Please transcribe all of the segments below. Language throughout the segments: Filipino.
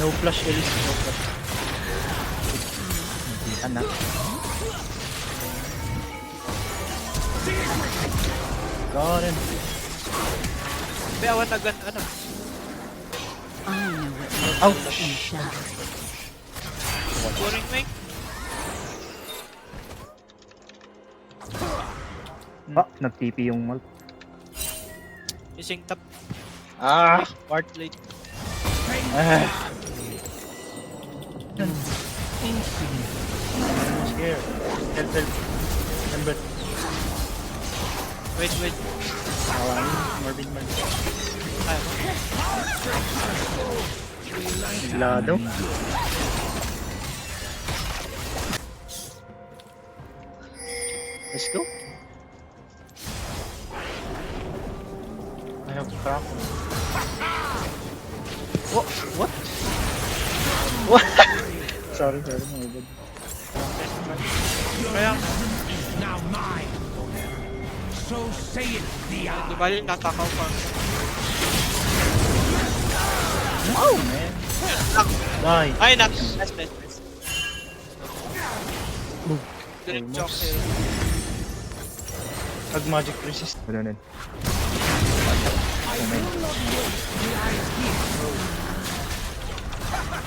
No flash, Elise. No flash. Anak. Got him. May awan na gan, ano? Ouch! Boring Mike? Ah, nag-TP yung mal. Using top. Ah! Part late. Ah! Here. Help. Remember. Wait. Marvin. Kaya mo? Lado. Let's go. I have crap. What? Sorry, my bad. Kaya, Now mine. So say it, Dia. di ba yung natakaw pa? Oh man. Die. Ay, nice. Direct choke sa'yo. Pag magic resist. Wala na.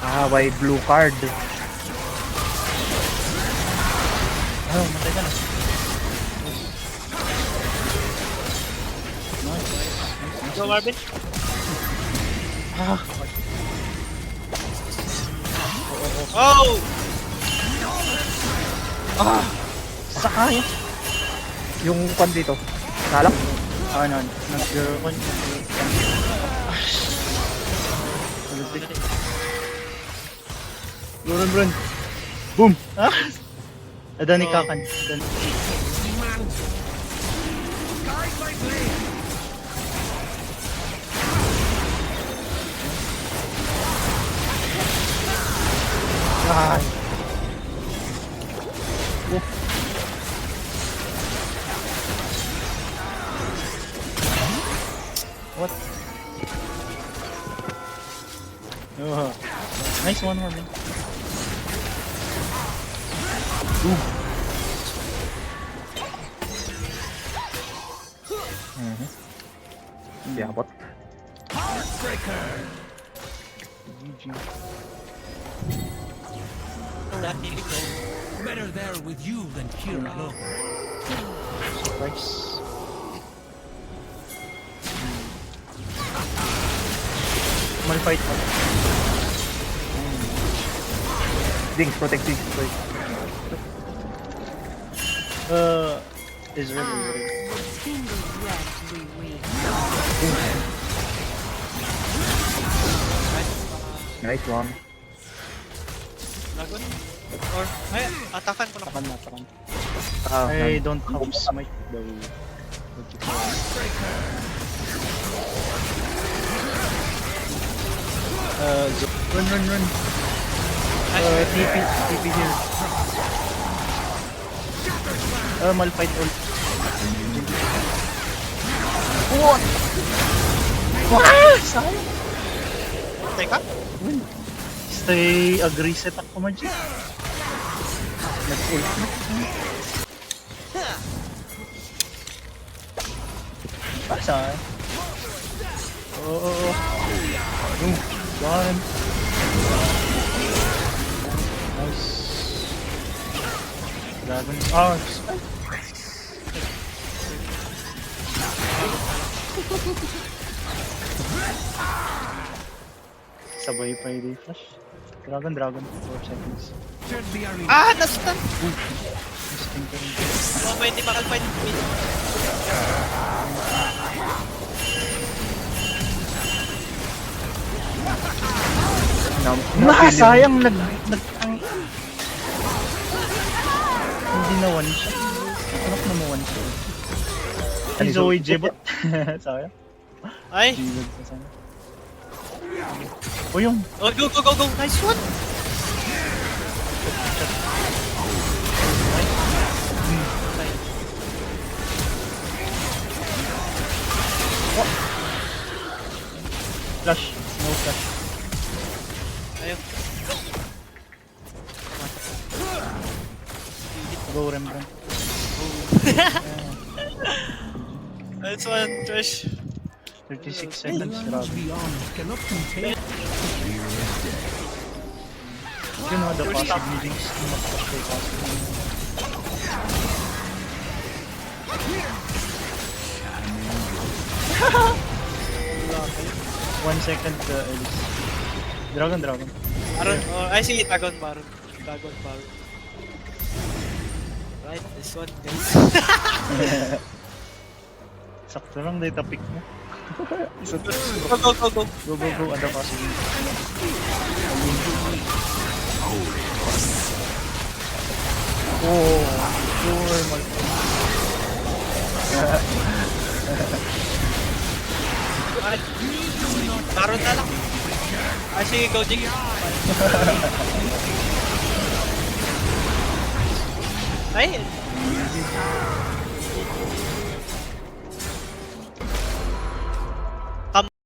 Ah, why blue card? Oh, matay ka na. Go, Marvin. Ah, Oh! sakay. Yung kwan dito. Salak? Ano, nag-con. Run. Boom! Ah! Adani kakan. Man. Guide my blade. Ah! What? Oh, nice one, Marvin. Hindi abot. Heartbreaker. GG. Dati ito. Better there with you than here alone. Surprise. Malfight pa. Dings, protect Dings. Israel. Single breath we win. Nice one. Lagon. Or, ay, atakan ko lang. Takan. Ah, I don't have smite though. Run. TP here. Malfight ult. What? Sayang. Teka. Stay aggressive ako magic. Nag-ult na. Sayang. Oo. One. Nice. Dragon. Sabay pa yung flash. Dragon. 4 seconds. Turn the arena. Ah, na-stun! Interesting ka rin. Oh, pwede makalfight. Sayang hindi na one shot. Anak na mo one shot. Si Zoe Jebot. Sayang. Ay! Jebot pa sana. O yung Oh, go! Nice one! flash. No flash. Ayaw. Go, Rembrandt. Nice one, Trish. 36 seconds, grabe. Beyond cannot contain. You know the possible links to mag-push possible. One second, Elise. Dragon. Baron. Oh, I see Dragon Baron. Dragon Baron. Right, this one, guys. Sakto lang data pick mo. Isa to. Go, go, go, go. Go, ada possible. Oh, my Alright. Baron na lang. Ah, sige, go, Jig. Ay!